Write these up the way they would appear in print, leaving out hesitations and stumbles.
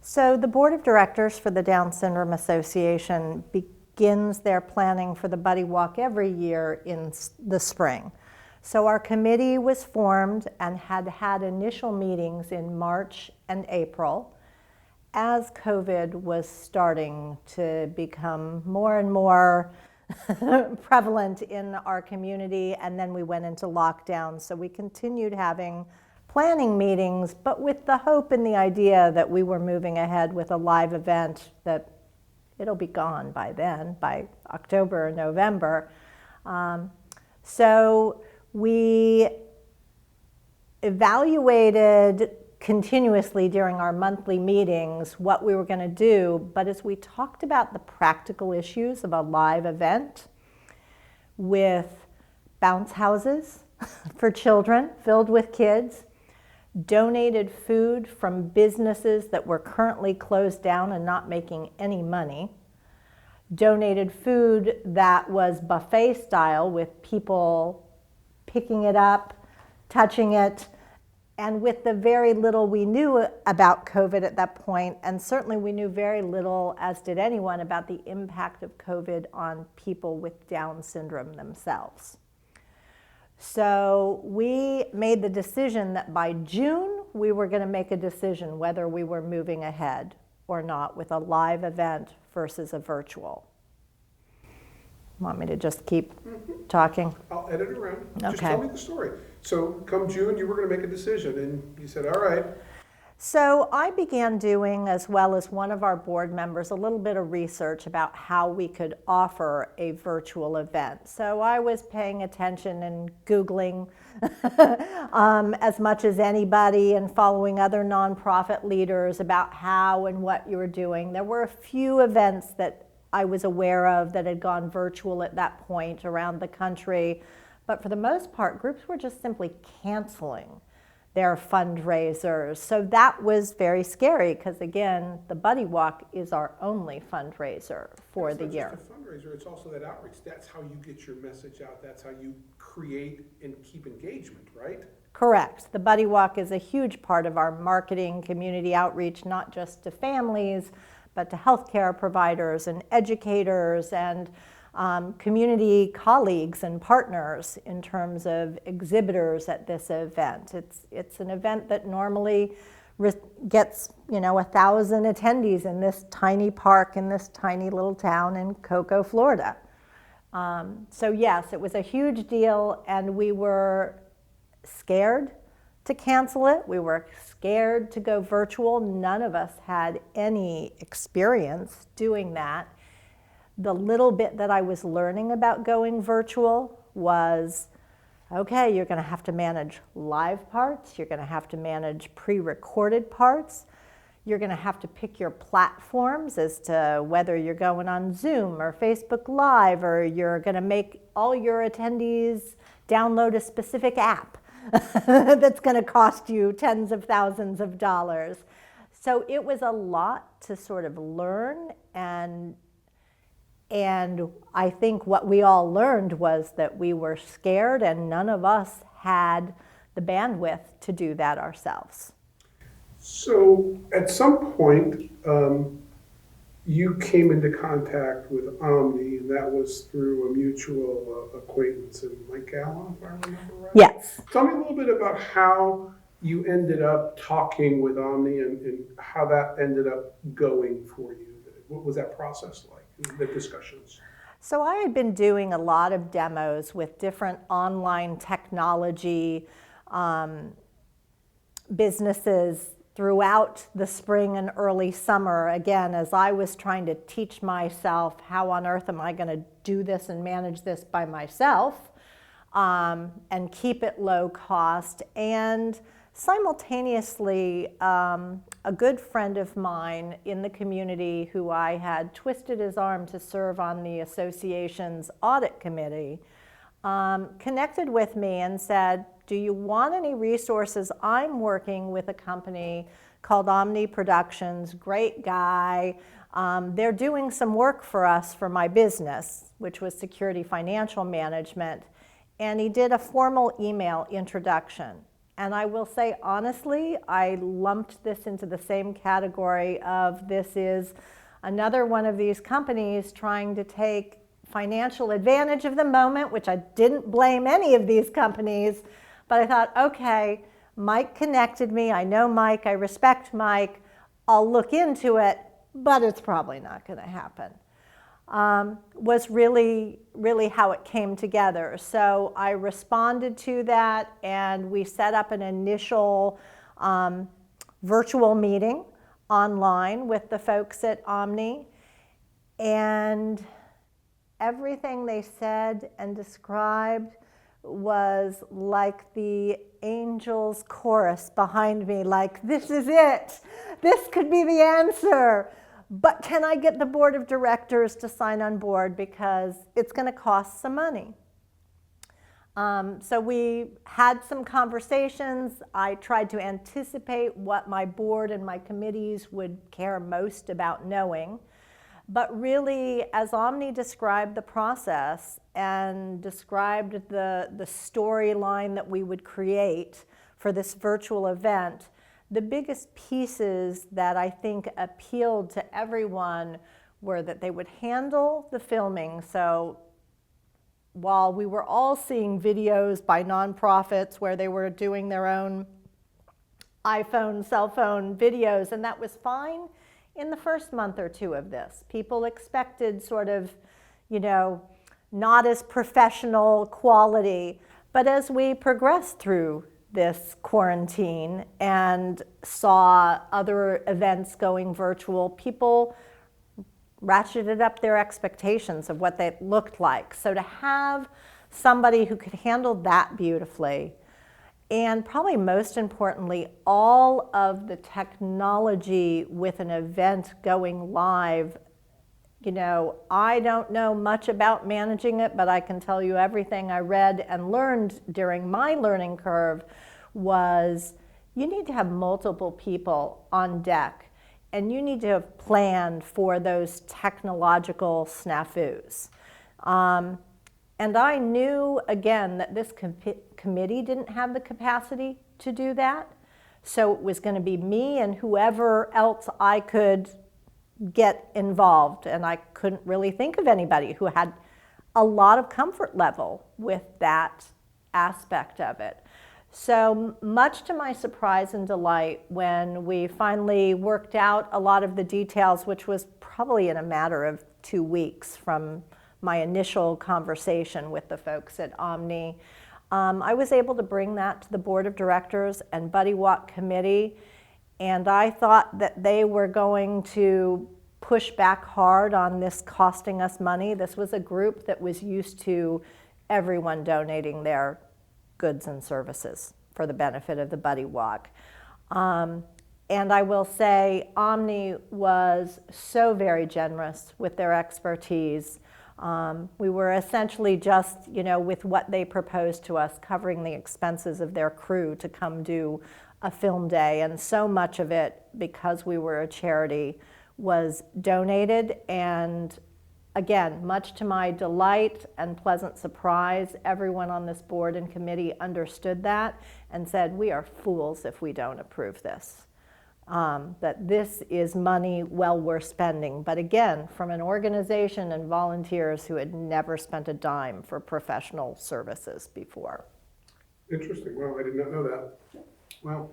So the Board of Directors for the Down Syndrome Association begins their planning for the Buddy Walk every year in the spring. So our committee was formed and had initial meetings in March and April as COVID was starting to become more and more prevalent in our community, and then we went into lockdown. So we continued having planning meetings, but with the hope and the idea that we were moving ahead with a live event that it'll be gone by then, by October or November. So we evaluated continuously during our monthly meetings what we were going to do, but as we talked about the practical issues of a live event with bounce houses for children filled with kids, donated food from businesses that were currently closed down and not making any money, donated food that was buffet style with people picking it up, touching it, and with the very little we knew about COVID at that point, and certainly we knew very little, as did anyone, about the impact of COVID on people with Down syndrome themselves. So we made the decision that by June, we were going to make a decision whether we were moving ahead or not with a live event versus a virtual. Want me to just keep talking? I'll edit it around. Okay. Just tell me the story. So come June, you were going to make a decision, and you said, all right. So I began doing, as well as one of our board members, a little bit of research about how we could offer a virtual event. So I was paying attention and Googling as much as anybody and following other nonprofit leaders about how and what you were doing. There were a few events that I was aware of that had gone virtual at that point around the country, but for the most part, groups were just simply canceling their fundraisers. So that was very scary because, again, the Buddy Walk is our only fundraiser for the year. It's not just a fundraiser, it's also that outreach. That's how you get your message out. That's how you create and keep engagement, right? Correct. The Buddy Walk is a huge part of our marketing, community outreach, not just to families, but to healthcare providers and educators and community colleagues and partners in terms of exhibitors at this event. It's an event that normally gets 1,000 attendees in this tiny park in this tiny little town in Cocoa, Florida. So yes, it was a huge deal, and we were scared to cancel it. We were scared to go virtual. None of us had any experience doing that. The little bit that I was learning about going virtual was, okay, you're going to have to manage live parts. You're going to have to manage pre-recorded parts. You're going to have to pick your platforms as to whether you're going on Zoom or Facebook Live, or you're going to make all your attendees download a specific app that's going to cost you tens of thousands of dollars. So it was a lot to sort of learn, and I think what we all learned was that we were scared, and none of us had the bandwidth to do that ourselves. So at some point, you came into contact with Omni, and that was through a mutual acquaintance in Mike Gallen, if I remember right? Yes. Tell me a little bit about how you ended up talking with Omni and how that ended up going for you. What was that process like, the discussions? So I had been doing a lot of demos with different online technology businesses throughout the spring and early summer, again, as I was trying to teach myself how on earth am I going to do this and manage this by myself and keep it low cost. And simultaneously, a good friend of mine in the community who I had twisted his arm to serve on the association's audit committee connected with me and said, do you want any resources? I'm working with a company called Omni Productions, great guy. They're doing some work for us for my business, which was Security Financial Management. And he did a formal email introduction. And I will say honestly, I lumped this into the same category of this is another one of these companies trying to take financial advantage of the moment, which I didn't blame any of these companies, but I thought, okay, Mike connected me. I know Mike, I respect Mike. I'll look into it, but it's probably not going to happen. Was really how it came together. So I responded to that, and we set up an initial virtual meeting online with the folks at Omni, and everything they said and described was like the angels chorus behind me, like, this is it, this could be the answer. But can I get the board of directors to sign on board, because it's going to cost some money? So we had some conversations. I tried to anticipate what my board and my committees would care most about knowing. But really, as Omni described the process and described the storyline that we would create for this virtual event, the biggest pieces that I think appealed to everyone were that they would handle the filming. So while we were all seeing videos by nonprofits where they were doing their own iPhone, cell phone videos, and that was fine in the first month or two of this. People expected sort of, not as professional quality. But as we progressed through this quarantine and saw other events going virtual, people ratcheted up their expectations of what they looked like. So to have somebody who could handle that beautifully, and probably most importantly, all of the technology with an event going live, I don't know much about managing it, but I can tell you everything I read and learned during my learning curve was you need to have multiple people on deck, and you need to have planned for those technological snafus. And I knew, again, that this committee didn't have the capacity to do that. So it was going to be me and whoever else I could get involved. And I couldn't really think of anybody who had a lot of comfort level with that aspect of it. So much to my surprise and delight, when we finally worked out a lot of the details, which was probably in a matter of 2 weeks from my initial conversation with the folks at Omni, I was able to bring that to the board of directors and Buddy Walk committee, and I thought that they were going to push back hard on this costing us money. This was a group that was used to everyone donating their goods and services for the benefit of the Buddy Walk. And I will say Omni was so very generous with their expertise. We were essentially just, with what they proposed to us, covering the expenses of their crew to come do a film day. And so much of it, because we were a charity, was donated. And again, much to my delight and pleasant surprise, everyone on this board and committee understood that and said, we are fools if we don't approve this. That this is money well worth spending. But again, from an organization and volunteers who had never spent a dime for professional services before. Interesting. Well, I did not know that. Well,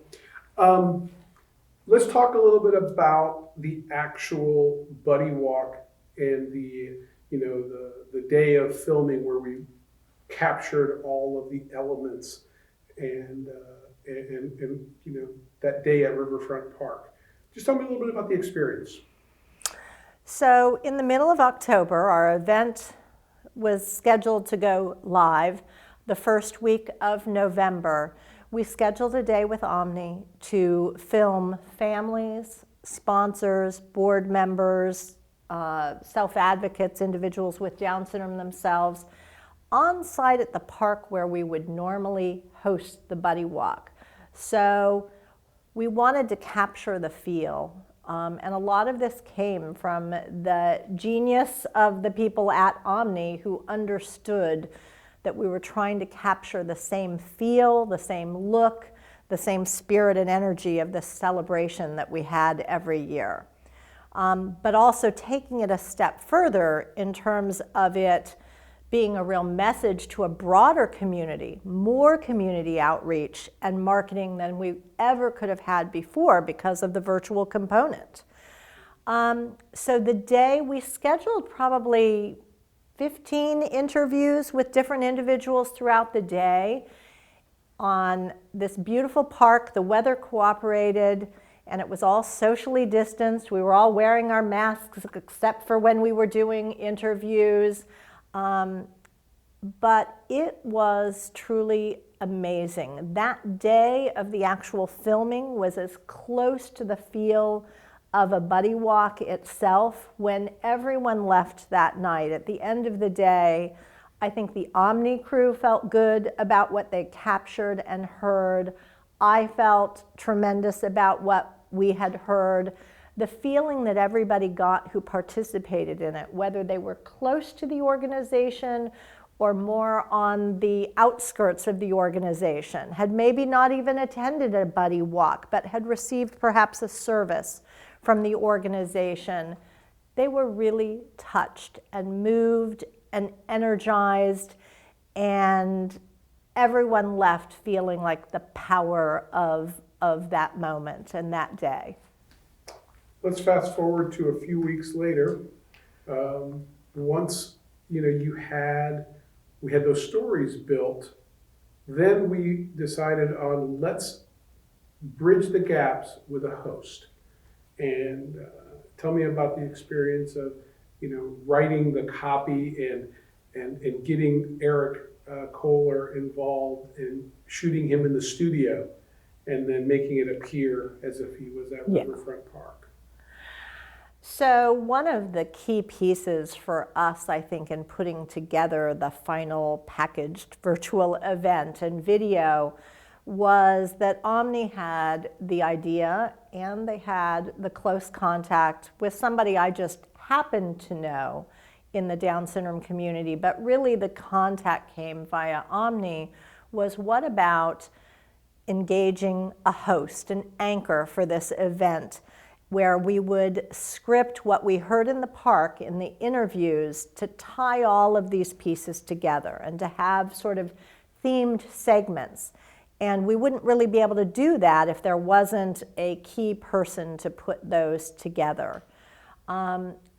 let's talk a little bit about the actual Buddy Walk and the day of filming where we captured all of the elements and that day at Riverfront Park. Just tell me a little bit about the experience. So in the middle of October, our event was scheduled to go live the first week of November. We scheduled a day with Omni to film families, sponsors, board members, self-advocates, individuals with Down syndrome themselves, on site at the park where we would normally host the Buddy Walk. So we wanted to capture the feel. And a lot of this came from the genius of the people at Omni who understood that we were trying to capture the same feel, the same look, the same spirit and energy of this celebration that we had every year. But also taking it a step further in terms of it being a real message to a broader community, more community outreach and marketing than we ever could have had before because of the virtual component. So the day we scheduled probably 15 interviews with different individuals throughout the day on this beautiful park. The weather cooperated, and it was all socially distanced. We were all wearing our masks except for when we were doing interviews. But it was truly amazing. That day of the actual filming was as close to the feel of a buddy walk itself. When everyone left that night, at the end of the day, I think the Omni crew felt good about what they captured and heard. I felt tremendous about what we had heard. The feeling that everybody got who participated in it, whether they were close to the organization or more on the outskirts of the organization, had maybe not even attended a buddy walk, but had received perhaps a service from the organization, they were really touched and moved and energized, and everyone left feeling like the power of that moment and that day. Let's fast forward to a few weeks later. Once we had those stories built, then we decided on let's bridge the gaps with a host. And tell me about the experience of writing the copy and getting Eric Kohler involved in shooting him in the studio and then making it appear as if he was at Riverfront Park. So one of the key pieces for us, I think, in putting together the final packaged virtual event and video was that Omni had the idea and they had the close contact with somebody I just happened to know in the Down syndrome community, but really the contact came via Omni, was what about engaging a host, an anchor for this event, where we would script what we heard in the park in the interviews to tie all of these pieces together and to have sort of themed segments. And we wouldn't really be able to do that if there wasn't a key person to put those together.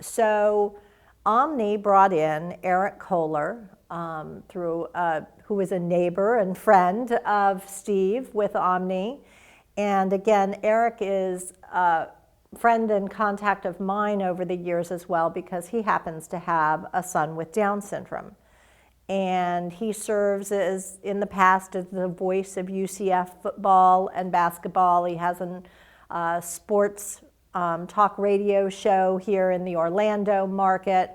So Omni brought in Eric Kohler, who was a neighbor and friend of Steve with Omni. And again, Eric is a friend and contact of mine over the years as well, because he happens to have a son with Down syndrome. And he serves in the past as the voice of UCF football and basketball. He has a sports talk radio show here in the Orlando market.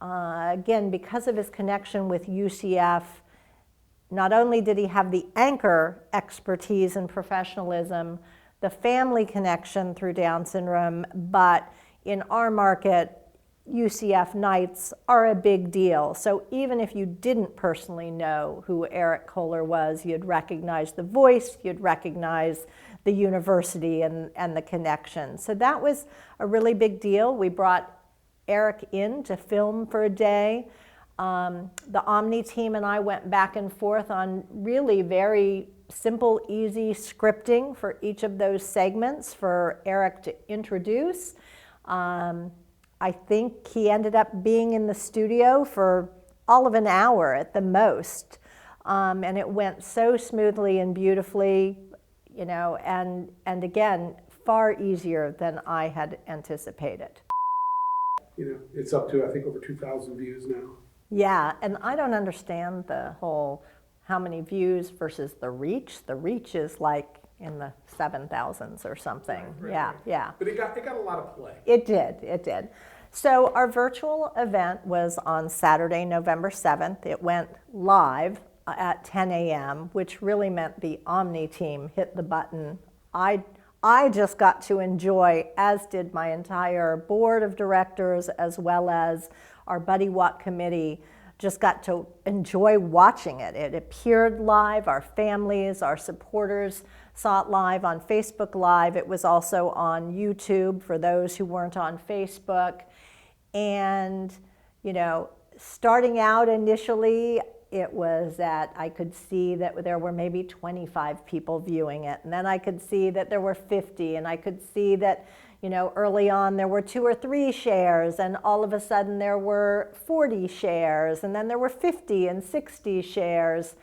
Again, because of his connection with UCF, not only did he have the anchor expertise and professionalism, the family connection through Down syndrome, but in our market, UCF nights are a big deal. So even if you didn't personally know who Eric Kohler was, you'd recognize the voice, you'd recognize the university and the connection. So that was a really big deal. We brought Eric in to film for a day. The Omni team and I went back and forth on really very simple, easy scripting for each of those segments for Eric to introduce. I think he ended up being in the studio for all of an hour at the most. And it went so smoothly and beautifully, and again, far easier than I had anticipated. It's up to, I think, over 2,000 views now. Yeah, and I don't understand the whole how many views versus the reach. The reach is like in the 7,000s or something. Right. Yeah. But it got a lot of play. It did. So our virtual event was on Saturday, November 7th. It went live at 10 a.m., which really meant the Omni team hit the button. I just got to enjoy, as did my entire board of directors, as well as our Buddy Walk committee, just got to enjoy watching it. It appeared live. Our families, our supporters saw it live on Facebook Live. It was also on YouTube for those who weren't on Facebook. And, you know, starting out initially, it was that I could see that there were maybe 25 people viewing it. And then I could see that there were 50. And I could see that, you know, early on there were 2 or 3 shares. And all of a sudden there were 40 shares. And then there were 50 and 60 shares.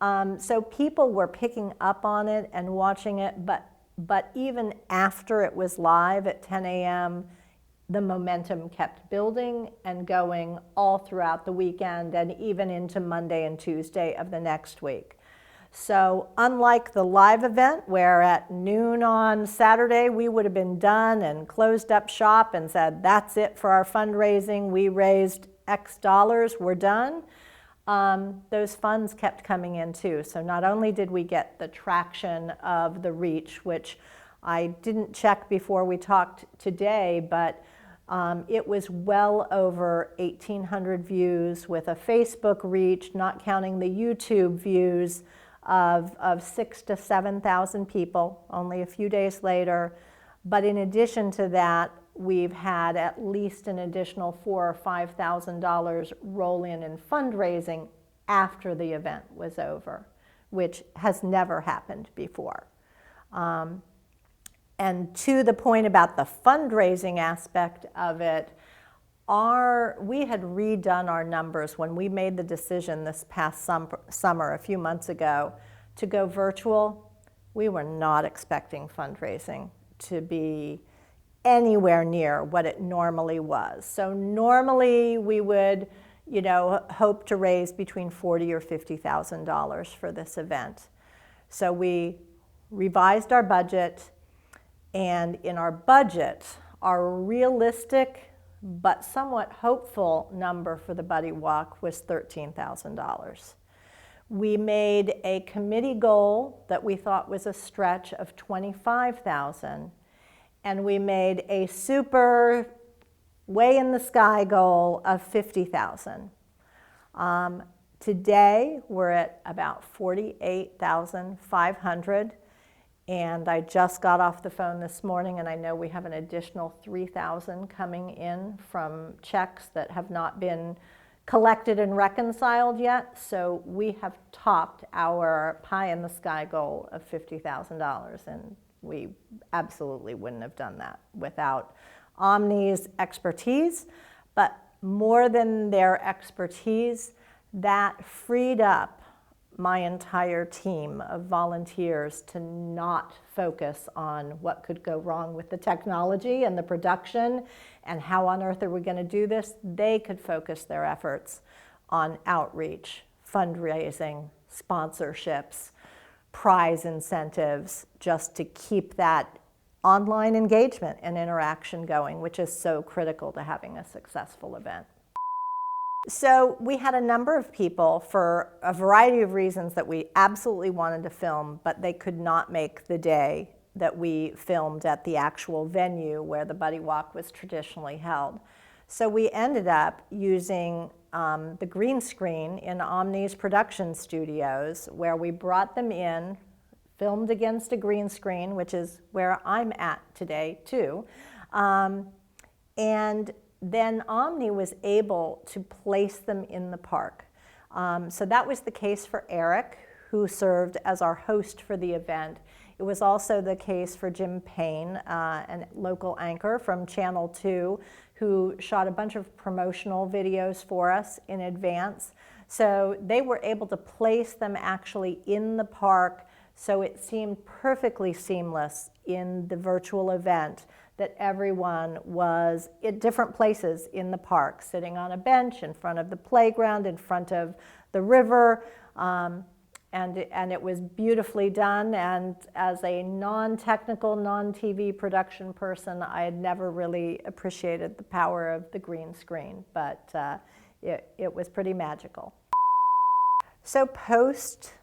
So people were picking up on it and watching it. But even after it was live at 10 a.m., the momentum kept building and going all throughout the weekend and even into Monday and Tuesday of the next week. So unlike the live event where at noon on Saturday we would have been done and closed up shop and said, that's it for our fundraising, we raised X dollars, we're done, those funds kept coming in too. So not only did we get the traction of the reach, which I didn't check before we talked today, but it was well over 1,800 views with a Facebook reach, not counting the YouTube views, of 6,000 to 7,000 people only a few days later. But in addition to that, we've had at least an additional $4,000 or $5,000 roll in fundraising after the event was over, which has never happened before. And to the point about the fundraising aspect of it, we had redone our numbers when we made the decision this past summer, a few months ago, to go virtual. We were not expecting fundraising to be anywhere near what it normally was. So normally we would, you know, hope to raise between $40,000 or $50,000 for this event. So we revised our budget. And in our budget, our realistic but somewhat hopeful number for the Buddy Walk was $13,000. We made a committee goal that we thought was a stretch of $25,000, and we made a super way in the sky goal of $50,000. Today, we're at about $48,500. And I just got off the phone this morning, and I know we have an additional $3,000 coming in from checks that have not been collected and reconciled yet. So we have topped our pie in the sky goal of $50,000, and we absolutely wouldn't have done that without Omni's expertise. But more than their expertise, that freed up my entire team of volunteers to not focus on what could go wrong with the technology and the production and how on earth are we going to do this. They could focus their efforts on outreach, fundraising, sponsorships, prize incentives, just to keep that online engagement and interaction going, which is so critical to having a successful event. So we had a number of people for a variety of reasons that we absolutely wanted to film, but they could not make the day that we filmed at the actual venue where the Buddy Walk was traditionally held. So we ended up using the green screen in Omni's production studios, where we brought them in, filmed against a green screen, which is where I'm at today too, and then Omni was able to place them in the park. So that was the case for Eric, who served as our host for the event. It was also the case for Jim Payne, a local anchor from Channel 2, who shot a bunch of promotional videos for us in advance. So they were able to place them actually in the park, so it seemed perfectly seamless in the virtual event that everyone was at different places in the park, sitting on a bench in front of the playground, in front of the river, and it was beautifully done. And as a non-technical, non-TV production person, I had never really appreciated the power of the green screen, but it was pretty magical. So post-event,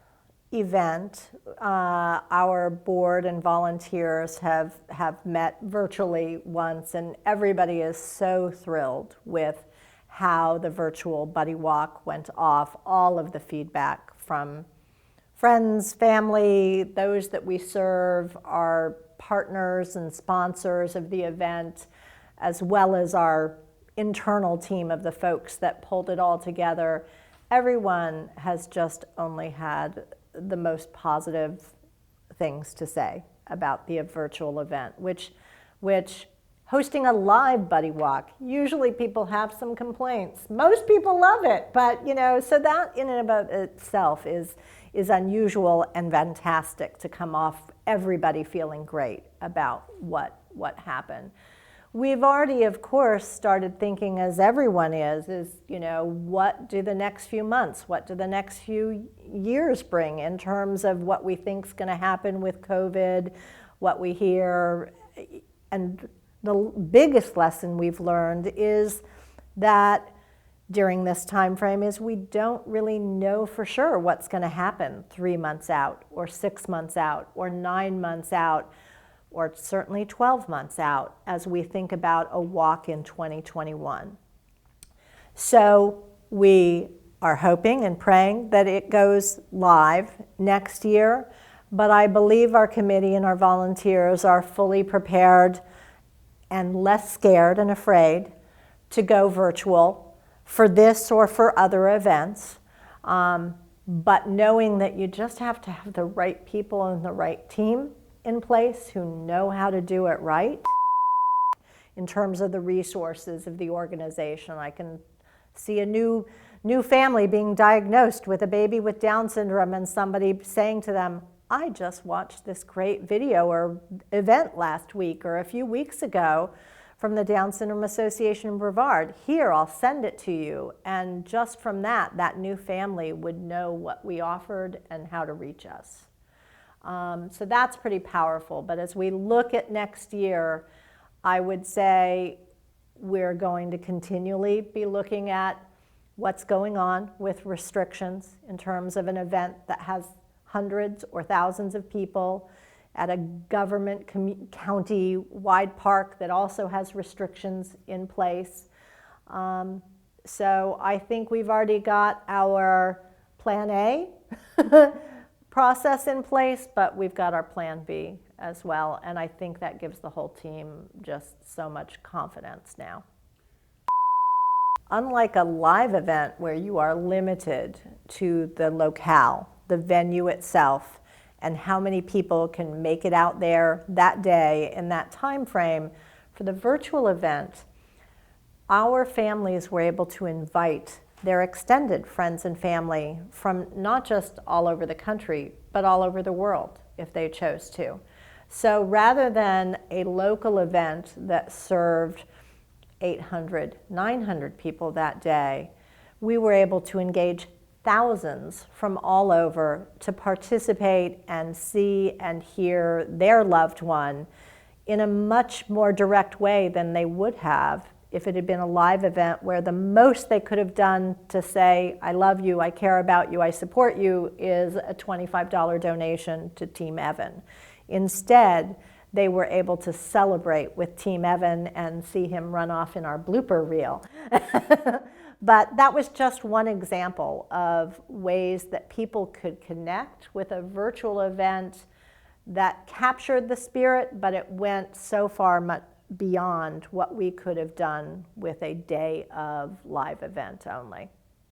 our board and volunteers have met virtually once, and everybody is so thrilled with how the virtual Buddy Walk went off, all of the feedback from friends, family, those that we serve, our partners and sponsors of the event, as well as our internal team of the folks that pulled it all together. Everyone has just only had the most positive things to say about the virtual event, which hosting a live Buddy Walk, usually people have some complaints. Most people love it, but so that in and of itself is unusual and fantastic to come off everybody feeling great about what happened. We've already, of course, started thinking, as everyone is what do the next few months, what do the next few years bring in terms of what we think is going to happen with COVID, what we hear. And the biggest lesson we've learned is that during this time frame is we don't really know for sure what's going to happen 3 months out or 6 months out or 9 months out, or certainly 12 months out as we think about a walk in 2021. So we are hoping and praying that it goes live next year, but I believe our committee and our volunteers are fully prepared and less scared and afraid to go virtual for this or for other events, but knowing that you just have to have the right people and the right team in place who know how to do it right. In terms of the resources of the organization, I can see a new family being diagnosed with a baby with Down syndrome and somebody saying to them, I just watched this great video or event last week or a few weeks ago from the Down Syndrome Association in Brevard. Here, I'll send it to you. And just from that new family would know what we offered and how to reach us. So that's pretty powerful. But as we look at next year, I would say we're going to continually be looking at what's going on with restrictions in terms of an event that has hundreds or thousands of people at a government county-wide park that also has restrictions in place. So I think we've already got our plan A process in place, but we've got our plan B as well. And I think that gives the whole team just so much confidence now. Unlike a live event where you are limited to the locale, the venue itself, and how many people can make it out there that day in that time frame, for the virtual event, our families were able to invite their extended friends and family from not just all over the country, but all over the world if they chose to. So rather than a local event that served 800, 900 people that day, we were able to engage thousands from all over to participate and see and hear their loved one in a much more direct way than they would have if it had been a live event where the most they could have done to say, I love you, I care about you, I support you, is a $25 donation to Team Evan. Instead, they were able to celebrate with Team Evan and see him run off in our blooper reel. But that was just one example of ways that people could connect with a virtual event that captured the spirit, but it went so far much beyond what we could have done with a day of live event only.